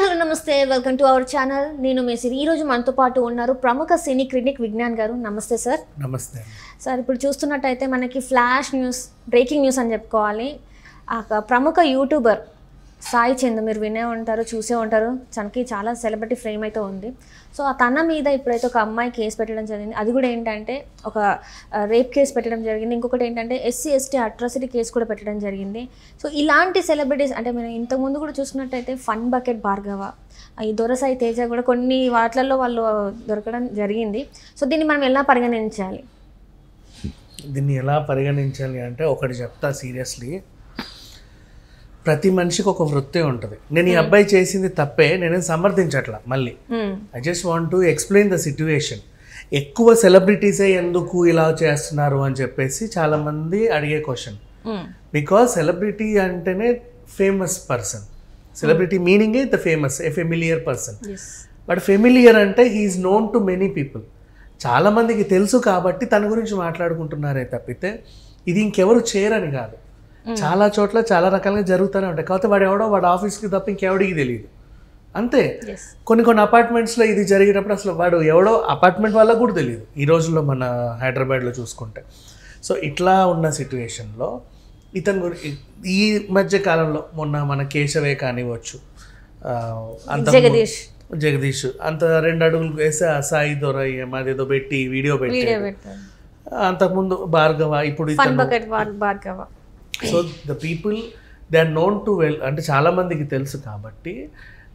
Hello నమస్తే, welcome to our channel. నేను మేసిరి. ఈరోజు మనతో పాటు ఉన్నారు ప్రముఖ సినీ క్రిటిక్ విజ్ఞాన్ గారు. నమస్తే సార్. నమస్తే సార్, ఇప్పుడు చూస్తున్నట్టయితే మనకి ఫ్లాష్ న్యూస్, బ్రేకింగ్ న్యూస్ అని చెప్పుకోవాలి. ప్రముఖ యూట్యూబర్ సాయి చంద్, మీరు వినే ఉంటారు, చూసే ఉంటారు. తనకి చాలా సెలబ్రిటీ ఫ్రేమ్ అయితే ఉంది. సో ఆ తన మీద ఇప్పుడైతే ఒక అమ్మాయి కేసు పెట్టడం జరిగింది. అది కూడా ఏంటంటే ఒక రేప్ కేసు పెట్టడం జరిగింది. ఇంకొకటి ఏంటంటే SC/ST అట్రాసిటీ కేసు కూడా పెట్టడం జరిగింది. సో ఇలాంటి సెలబ్రిటీస్ అంటే మనం ఇంతకుముందు కూడా చూసుకున్నట్టయితే ఫన్ బకెట్ భార్గవ, ఈ దొరసాయి తేజ కూడా కొన్ని వాటిలలో వాళ్ళు దొరకడం జరిగింది. సో దీన్ని మనం ఎలా పరిగణించాలి? దీన్ని ఎలా పరిగణించాలి అంటే ఒకటి చెప్తా సీరియస్లీ, ప్రతి మనిషికి ఒక వృత్తి ఉంటుంది. నేను ఈ అబ్బాయి చేసింది తప్పే, నేనేం సమర్థించట్లా. మళ్ళీ I just want to explain the situation. ఎక్కువ సెలబ్రిటీసే ఎందుకు ఇలా చేస్తున్నారు అని చెప్పేసి చాలామంది అడిగే క్వశ్చన్. బికాస్ సెలబ్రిటీ అంటేనే ఫేమస్ పర్సన్. సెలబ్రిటీ మీనింగే the famous, a familiar person. But familiar అంటే he's known to many people. చాలామందికి తెలుసు కాబట్టి తన గురించి మాట్లాడుకుంటున్నారే తప్పితే ఇది ఇంకెవరు చేయరని కాదు. చాలా చోట్ల చాలా రకాలుగా జరుగుతూనే ఉంటాయి. కాకపోతే వాడు ఎవడో వాడు ఆఫీస్కి తప్ప ఇంకెవడికి తెలియదు అంతే. కొన్ని అపార్ట్మెంట్స్లో ఇది జరిగినప్పుడు అసలు వాడు ఎవడో అపార్ట్మెంట్ వాళ్ళకు కూడా తెలియదు ఈ రోజుల్లో మన హైదరాబాద్లో చూసుకుంటే. సో ఇట్లా ఉన్న సిట్యుయేషన్లో ఇతను ఈ మధ్య కాలంలో మొన్న మన కేశవే కానివ్వచ్చు, అంత జగదీష్ అంత 2 అడుగులు వేసి ఆ సాయి దొరయ్య మాదేదో పెట్టి వీడియో పెట్టి, అంతకుముందు భార్గవ, ఇప్పుడు Bhargava. So the people they are known to well, అంటే చాలామందికి తెలుసు కాబట్టి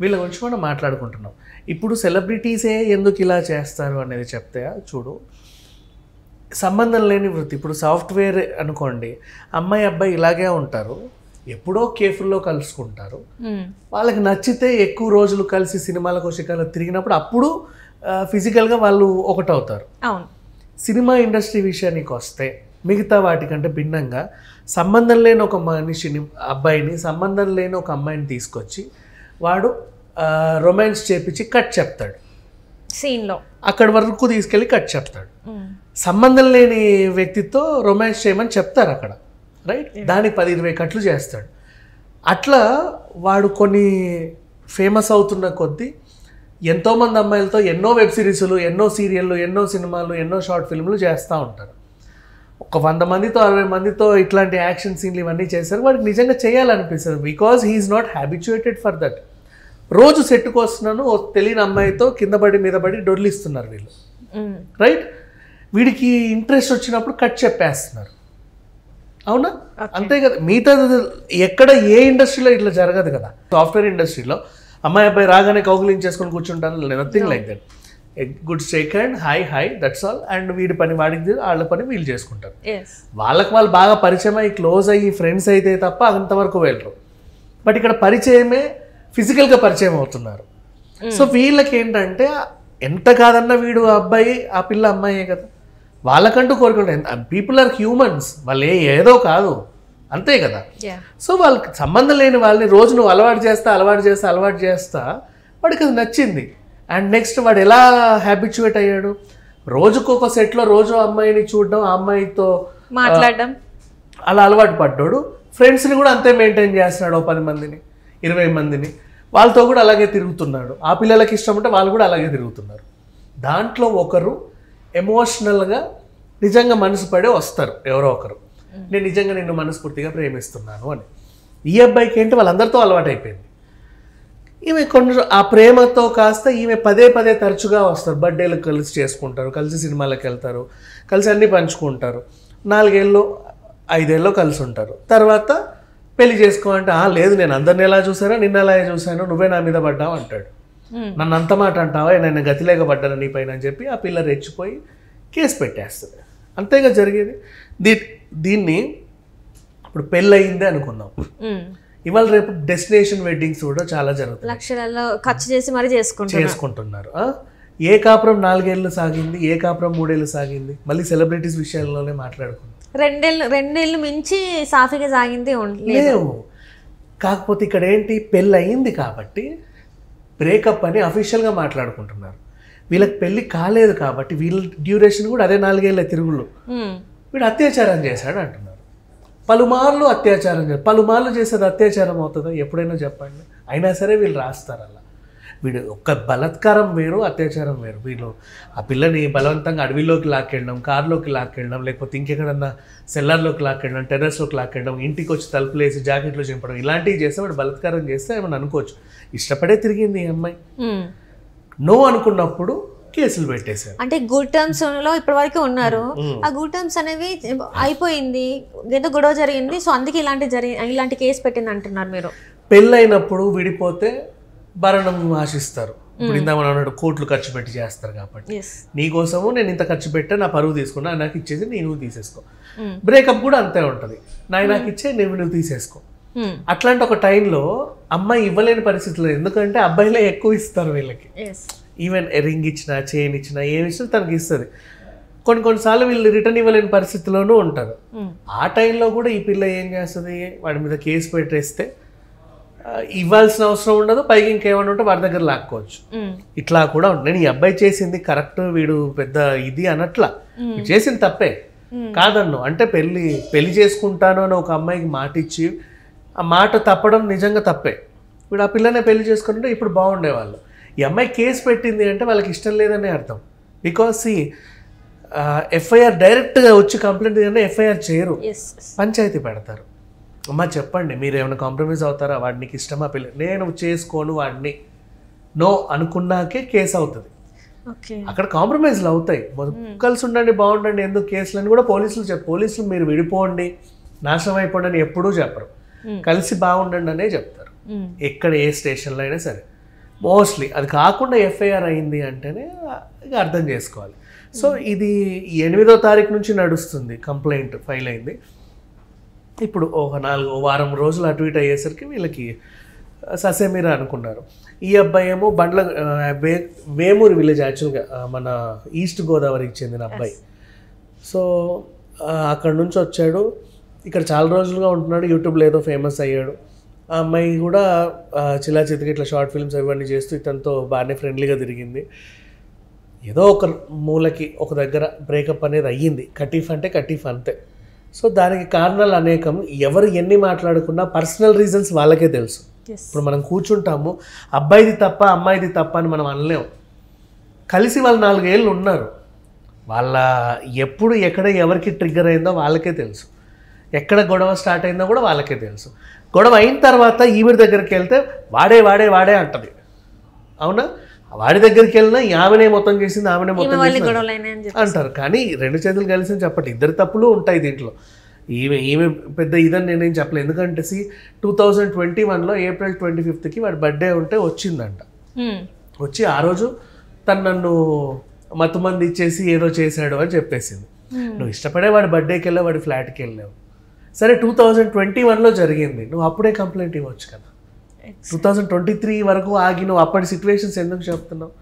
వీళ్ళ గురించి మనం మాట్లాడుకుంటున్నాం. ఇప్పుడు సెలబ్రిటీసే ఎందుకు ఇలా చేస్తారు అనేది చెప్తే చూడు, సంబంధం లేని వృత్తి. ఇప్పుడు సాఫ్ట్వేర్ అనుకోండి, అమ్మాయి అబ్బాయి ఇలాగే ఉంటారు, ఎప్పుడో కేఫ్లో కలుసుకుంటారు, వాళ్ళకి నచ్చితే ఎక్కువ రోజులు కలిసి సినిమాలకు షికార్లు తిరిగినప్పుడు అప్పుడు ఫిజికల్గా వాళ్ళు ఒకటవుతారు. సినిమా ఇండస్ట్రీ విషయానికి వస్తే మిగతా వాటికంటే భిన్నంగా సంబంధం లేని ఒక మనిషిని, అబ్బాయిని, సంబంధం లేని ఒక అమ్మాయిని తీసుకొచ్చి వాడు రొమాన్స్ చేపించి కట్ చెప్తాడు సీన్లో. అక్కడి వరకు తీసుకెళ్ళి కట్ చెప్తాడు. సంబంధం లేని వ్యక్తితో రొమాన్స్ చేయమని చెప్తారు అక్కడ, రైట్? దానికి 10-20 కట్లు చేస్తాడు. అట్లా వాడు కొన్ని ఫేమస్ అవుతున్న కొద్దీ ఎంతోమంది అమ్మాయిలతో ఎన్నో వెబ్ సిరీస్లు, ఎన్నో సీరియళ్ళు, ఎన్నో సినిమాలు, ఎన్నో షార్ట్ ఫిల్మ్లు చేస్తూ ఉంటారు. ఒక 100 మందితో 60 మందితో ఇట్లాంటి యాక్షన్ సీన్లు ఇవన్నీ చేశారు. వాడికి నిజంగా చేయాలనిపిస్తుంది. Because he's not habituated for that. రోజు సెట్కి వస్తున్నాను, తెలియని అమ్మాయితో కింద పడి మీద పడి డొర్లిస్తున్నారు వీళ్ళు, రైట్? వీడికి ఇంట్రెస్ట్ వచ్చినప్పుడు కట్ చెప్పేస్తున్నారు, అవునా? అంతే కదా. మిగతా ఎక్కడ ఏ ఇండస్ట్రీలో ఇట్లా జరగదు కదా. సాఫ్ట్వేర్ ఇండస్ట్రీలో అమ్మాయి అబ్బాయి రాగానే కౌగులించేసుకొని కూర్చుంటారు, nothing like that. A good shake hand, hi that's all. And వీడి పని వాడికి, వాళ్ళ పని వీళ్ళు చేసుకుంటారు. వాళ్ళకి వాళ్ళు బాగా పరిచయం అయ్యి క్లోజ్ అయ్యి ఫ్రెండ్స్ అయితే తప్ప అంతవరకు వెళ్ళరు. బట్ ఇక్కడ పరిచయమే ఫిజికల్గా పరిచయం అవుతున్నారు. సో వీళ్ళకి ఏంటంటే ఎంత కాదన్నా వీడు అబ్బాయి, ఆ పిల్ల అమ్మాయే కదా, వాళ్ళకంటూ కోరుకుంటారు. పీపుల్ ఆర్ హ్యూమన్స్, వాళ్ళు ఏదో కాదు, అంతే కదా. సో వాళ్ళకి సంబంధం లేని వాళ్ళని రోజు నువ్వు అలవాటు చేస్తా వాడికి అది నచ్చింది. అండ్ నెక్స్ట్ వాడు ఎలా హ్యాబిచ్యుయేట్ అయ్యాడు, రోజుకొక సెట్లో రోజు అమ్మాయిని చూడడం, ఆ అమ్మాయితో మాట్లాడడం, అలా అలవాటు పడ్డాడు. ఫ్రెండ్స్ని కూడా అంతే మెయింటైన్ చేస్తున్నాడు, 10 మందిని 20 మందిని, వాళ్ళతో కూడా అలాగే తిరుగుతున్నాడు. ఆ పిల్లలకి ఇష్టం ఉంటే వాళ్ళు కూడా అలాగే తిరుగుతున్నారు. దాంట్లో ఒకరు ఎమోషనల్గా నిజంగా మనసు పడే వస్తారు, ఎవరో ఒకరు, నేను నిజంగా నిన్ను మనస్ఫూర్తిగా ప్రేమిస్తున్నాను అని. ఈ అబ్బాయికి ఏంటి వాళ్ళందరితో అలవాటు అయిపోయింది. ఈమె కొన్ని ఆ ప్రేమతో కాస్త ఈమె పదే తరచుగా వస్తారు. బర్త్డేలు కలిసి చేసుకుంటారు, కలిసి సినిమాలకు వెళ్తారు, కలిసి అన్నీ పంచుకుంటారు. 4 ఏళ్ళు 5 ఏళ్ళు కలిసి ఉంటారు. తర్వాత పెళ్లి చేసుకోమంటే లేదు, నేను అందరిని ఎలా చూసానో నిన్న అలాగే చూశాను, నువ్వే నా మీద పడ్డావు అంటాడు. నన్ను అంత మాట అంటావా, నేను గతిలేక పడ్డాను నీ పైన అని చెప్పి ఆ పిల్ల రెచ్చిపోయి కేసు పెట్టేస్తుంది. అంతేగా జరిగేది. దీన్ని ఇప్పుడు పెళ్ళి అయిందే అనుకుందాం, ఇవాళ రేపు డెస్టినేషన్ వెడ్డింగ్స్ కూడా చాలా జరుగుతాయి, లక్షలలో ఖర్చు చేసి మరి చేసుకుంటున్నారు. ఏ కాపురం 4 ఏళ్ళు సాగింది, ఏ కాపురం 3 ఏళ్ళు సాగింది. మళ్ళీ సెలబ్రిటీస్ విషయంలోనే మాట్లాడుకుందాం, 2 ఏళ్ళు మించి సాఫీగా సాగింది లేవు. కాకపోతే ఇక్కడ ఏంటి, పెళ్ళి అయింది కాబట్టి బ్రేకప్ అని అఫీషియల్గా మాట్లాడుకుంటున్నారు. వీళ్ళకి పెళ్ళి కాలేదు కాబట్టి వీళ్ళ డ్యూరేషన్ కూడా అదే 4 ఏళ్ళ తిరుగులు. వీడు అత్యాచారం చేశాడు అంటున్నారు. పలుమార్లు అత్యాచారం పలుమార్లు చేసేది అత్యాచారం అవుతుందో ఎప్పుడైనా చెప్పండి. అయినా సరే వీళ్ళు రాస్తారు అలా. వీడు ఒక్క బలాత్కారం వేరు, అత్యాచారం వేరు. వీళ్ళు ఆ పిల్లని బలవంతంగా అడవిలోకి లాక్కెళ్ళడం, కారులోకి లాక్కెళ్ళడం, లేకపోతే ఇంకెక్కడన్నా సెల్లార్లోకి లాక్కెళ్ళడం, టెర్రస్లోకి లాక్కెళ్ళడం, ఇంటికి వచ్చి తలుపులేసి జాకెట్లో చింపడం, ఇలాంటివి చేస్తే వాడు బలాత్కారం చేస్తే ఏమన్నా అనుకోవచ్చు. ఇష్టపడే తిరిగింది ఈ అమ్మాయి. నో అనుకున్నప్పుడు కేసులు పెట్టేశారు. అంటే గుడ్ టర్మ్స్ లో ఇప్పటి వరకు ఉన్నారు. ఆ గుడ్ టర్మ్స్ అనేవి అయిపోయింది, ఏదో గొడవ జరిగింది, సో అందుకే ఇలాంటి కేసు పెట్టింది అంటున్నారు మీరు. పెళ్ళైనప్పుడు విడిపోతే భరణం ఆశిస్తారు. ఇప్పుడు ఇందా మనం అన్నాడు కోట్లు ఖర్చు పెట్టి చేస్తారు కాబట్టి, నీ కోసము నేను ఇంత ఖర్చు పెట్టా, నా పరువు తీసుకున్నా, నాకు ఇచ్చేసి నువ్వు తీసేసుకో. బ్రేకప్ కూడా అంతే ఉంటుంది, నాకు ఇచ్చే నువ్వు తీసేసుకో. అట్లాంటి ఒక టైంలో అమ్మాయి ఇవ్వలేని పరిస్థితులు, ఎందుకంటే అబ్బాయిలే ఎక్కువ ఇస్తారు వీళ్ళకి. ఈవెన్ రింగ్ ఇచ్చినా, చైన్ ఇచ్చినా, ఏమి ఇచ్చినా తనకి ఇస్తుంది. కొన్నిసార్లు వీళ్ళు రిటర్న్ ఇవ్వలేని పరిస్థితిలోనూ ఉంటారు. ఆ టైంలో కూడా ఈ పిల్ల ఏం చేస్తుంది, వాడి మీద కేసు పెట్టేస్తే ఇవ్వాల్సిన అవసరం ఉండదు, పైకి ఇంకేమన్నా ఉంటే వాడి దగ్గర లాక్కోవచ్చు. ఇట్లా కూడా ఉంటుంది. నేను ఈ అబ్బాయి చేసింది కరెక్ట్, వీడు పెద్ద ఇది అనట్లా, చేసింది తప్పే కాదన్ను. అంటే పెళ్లి చేసుకుంటాను అని ఒక అమ్మాయికి మాట ఇచ్చి ఆ మాట తప్పడం నిజంగా తప్పే. వీడు ఆ పిల్లనే పెళ్లి చేసుకుంటే ఇప్పుడు బాగుండేవాళ్ళు. ఈ అమ్మాయి కేసు పెట్టింది అంటే వాళ్ళకి ఇష్టం లేదని అర్థం. బికాస్ ఎఫ్ఐఆర్ డైరెక్ట్గా వచ్చి కంప్లైంట్ చేయాలంటే ఎఫ్ఐఆర్ చేయరు, పంచాయతీ పెడతారు. అమ్మ చెప్పండి, మీరు ఏమైనా కాంప్రమైజ్ అవుతారా, వాడికి నీకు ఇష్టమా పిల్ల, నేను చేసుకోను వాడిని, నో అనుకున్నాకే కేసు అవుతుంది. అక్కడ కాంప్రమైజ్లు అవుతాయి. కలిసి ఉండండి, బాగుండండి, ఎందుకు కేసులని కూడా పోలీసులు మీరు విడిపోండి, నాశనం అయిపోండి అని ఎప్పుడూ చెప్పరు, కలిసి బాగుండండి అనే చెప్తారు. ఎక్కడ ఏ స్టేషన్లో అయినా సరే. మోస్ట్లీ అది కాకుండా ఎఫ్ఐఆర్ అయింది అంటేనే ఇక అర్థం చేసుకోవాలి. సో ఇది 8వ తారీఖు నుంచి నడుస్తుంది, కంప్లైంట్ ఫైల్ అయింది. ఇప్పుడు ఒక వారం రోజులు అటు ఇటు అయ్యేసరికి వీళ్ళకి ససేమిరా అనుకున్నారు. ఈ అబ్బాయి ఏమో వేమూరు విలేజ్, యాక్చువల్గా మన ఈస్ట్ గోదావరికి చెందిన అబ్బాయి. సో అక్కడ నుంచి వచ్చాడు, ఇక్కడ చాలా రోజులుగా ఉంటున్నాడు, యూట్యూబ్లో ఏదో ఫేమస్ అయ్యాడు. ఆ అమ్మాయి కూడా చిలా చితికి ఇట్లా షార్ట్ ఫిల్మ్స్ అవన్నీ చేస్తూ ఇతనితో బాగానే ఫ్రెండ్లీగా తిరిగింది. ఏదో ఒక మూలకి ఒక దగ్గర బ్రేకప్ అనేది అయ్యింది. కటీఫ్ అంటే కటీఫ్ అంతే. సో దానికి కారణాలు అనేకం, ఎవరు ఎన్ని మాట్లాడుకున్నా పర్సనల్ రీజన్స్ వాళ్ళకే తెలుసు. ఇప్పుడు మనం కూర్చుంటాము, అబ్బాయిది తప్ప అమ్మాయిది తప్ప అని మనం అనలేము. కలిసి వాళ్ళు 4 ఏళ్ళు ఉన్నారు, వాళ్ళ ఎప్పుడు ఎక్కడ ఎవరికి ట్రిగ్గర్ అయిందో వాళ్ళకే తెలుసు, ఎక్కడ గొడవ స్టార్ట్ అయిందో కూడా వాళ్ళకే తెలుసు. గొడవ అయిన తర్వాత ఈవిడ దగ్గరికి వెళ్తే వాడే వాడే వాడే అంటది, అవునా? వాడి దగ్గరికి వెళ్ళినా ఆమెనే మొత్తం చేసింది, ఆమెనే మొత్తం చేసింది అంటారు. కానీ 2 చేతులు కలిసి చెప్పండి, ఇద్దరు తప్పులు ఉంటాయి దీంట్లో. ఈమె పెద్ద ఇదని నేనేం చెప్పలేదు. ఎందుకంటే 2021లో ఏప్రిల్ 25కి వాడి బర్త్డే ఉంటే వచ్చిందంట. వచ్చి ఆ రోజు తను నన్ను మత్తుమంది ఇచ్చేసి ఏదో చేశాడు అని చెప్పేసింది. నువ్వు ఇష్టపడే వాడి బర్త్డేకి వెళ్ళావు, వాడి ఫ్లాట్కి వెళ్ళావు, సరే 2021లో జరిగింది, నువ్వు అప్పుడే కంప్లైంట్ ఇవ్వచ్చు కదా. 2023 వరకు ఆగి నువ్వు అప్పటి సిచ్యువేషన్స్ ఎందుకు చెప్తున్నావు?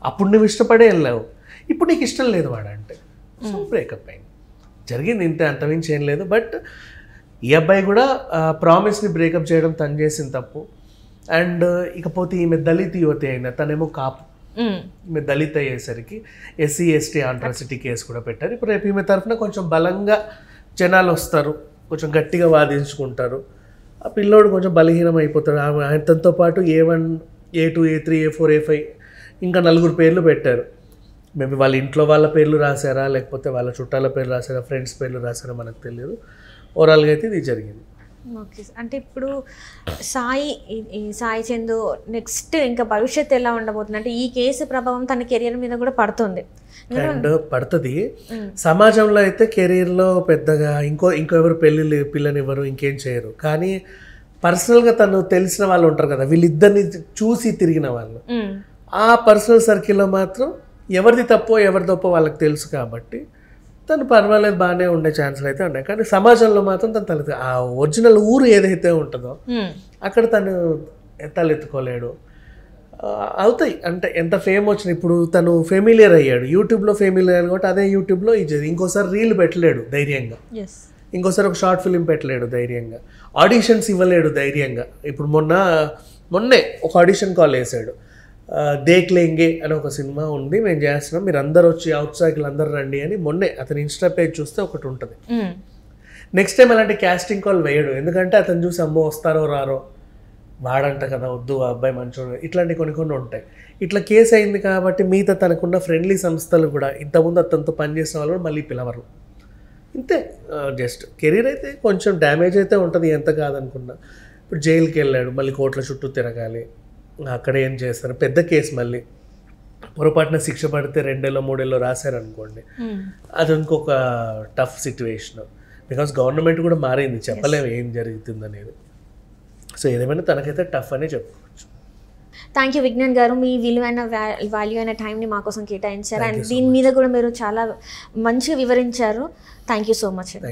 అప్పుడు నువ్వు ఇష్టపడే వెళ్ళావు, ఇప్పుడు నీకు ఇష్టం లేదు వాడంటే, సో బ్రేకప్ అయింది. జరిగింది ఇంతే, అంతమించి ఏం లేదు. బట్ ఈ అబ్బాయి కూడా ప్రామిస్ని బ్రేకప్ చేయడం తను చేసిన తప్పు. అండ్ ఇకపోతే ఈమె దళిత యువతి అయినా, తనేమో కాపు, ఈమె దళిత అయ్యేసరికి SC ST అట్రాసిటీ కేసు కూడా పెట్టారు. ఇప్పుడు రేపు ఈమె తరఫున కొంచెం బలంగా జనాలు వస్తారు, కొంచెం గట్టిగా వాదించుకుంటారు. ఆ పిల్లోడు కొంచెం బలహీనం అయిపోతాడు. ఆయనతో పాటు A1 A2 A3 A4 A5 ఇంకా 4 పేర్లు పెట్టారు. మేబీ వాళ్ళ ఇంట్లో వాళ్ళ పేర్లు రాశారా, లేకపోతే వాళ్ళ చుట్టాల పేర్లు రాశారా, ఫ్రెండ్స్ పేర్లు రాశారా మనకు తెలియదు. ఓవరాల్గా అయితే ఇది జరిగింది. ఓకే, అంటే ఇప్పుడు సాయి చందు నెక్స్ట్ ఇంకా భవిష్యత్తు ఎలా ఉండబోతుంది? అంటే ఈ కేసు ప్రభావం తన కెరియర్ మీద కూడా పడుతుంది అండ్ పడుతుంది. సమాజంలో అయితే కెరీర్లో పెద్దగా ఇంకెవరు పిల్లనివ్వరు, ఇంకేం చేయరు. కానీ పర్సనల్గా తను తెలిసిన వాళ్ళు ఉంటారు కదా, వీళ్ళిద్దరిని చూసి తిరిగిన వాళ్ళు, ఆ పర్సనల్ సర్కిల్లో మాత్రం ఎవరిది తప్పో ఎవరి తప్పో వాళ్ళకి తెలుసు కాబట్టి తను పర్వాలేదు, బాగానే ఉండే ఛాన్సులు అయితే ఉన్నాయి. కానీ సమాజంలో మాత్రం తను ఆ ఒరిజినల్ ఊరు ఏదైతే ఉంటుందో అక్కడ తను తలెత్తుకోలేడు. అవుతాయి అంటే ఎంత ఫేమ్ వచ్చినా, ఇప్పుడు తను ఫెమిలియర్ అయ్యాడు, యూట్యూబ్లో ఫెమిలియర్ అయ్యాడు కాబట్టి అదే యూట్యూబ్లో ఇది ఇంకోసారి రీల్ పెట్టలేడు ధైర్యంగా, ఇంకోసారి ఒక షార్ట్ ఫిలిం పెట్టలేడు ధైర్యంగా, ఆడిషన్స్ ఇవ్వలేడు ధైర్యంగా. ఇప్పుడు మొన్నే ఒక ఆడిషన్ కాల్ వేసాడు, దేక్ లేంగే అని ఒక సినిమా ఉంది, మేము చేస్తున్నాం, మీరు అందరు వచ్చి అవుట్ సైకిల్ అందరు రండి అని. మొన్నే అతని ఇన్స్టా పేజ్ చూస్తే ఒకటి ఉంటుంది. నెక్స్ట్ టైం అలాంటి క్యాస్టింగ్ కాల్ వేయడు, ఎందుకంటే అతను చూసి అమ్మో వస్తారో రారో, వాడంట కదా వద్దు ఆ అబ్బాయి మంచోడు, ఇట్లాంటి కొన్ని ఉంటాయి. ఇట్లా కేసు అయింది కాబట్టి మిగతా తనకున్న ఫ్రెండ్లీ సంస్థలు కూడా ఇంతకుముందు అతనితో పనిచేసిన వాళ్ళు కూడా మళ్ళీ పిలవరు. ఇంతే, జస్ట్ కెరీర్ అయితే కొంచెం డ్యామేజ్ అయితే ఉంటుంది ఎంత కాదనుకున్నా. ఇప్పుడు జైలుకి వెళ్ళాడు, మళ్ళీ కోట్ల చుట్టూ తిరగాలి, అక్కడ ఏం చేస్తారు, పెద్ద కేసు, మళ్ళీ పొరపాటున శిక్ష పడితే 2 ఏళ్ళో 3 ఏళ్ళో రాశారనుకోండి, అది ఇంకొక టఫ్ సిచ్యువేషన్. బికాస్ గవర్నమెంట్ కూడా మారింది, చెప్పలేము ఏం జరుగుతుంది అనేది. సో ఏదేమైనా తనకైతే టఫ్ అనే చెప్పుకోవచ్చు. థ్యాంక్ యూ విజ్ఞాన్ గారు, మీ విలువైన వాల్యూ అయిన టైంని మా కోసం కేటాయించారు. అండ్ దీని మీద కూడా మీరు చాలా మంచిగా వివరించారు. Thank you so much.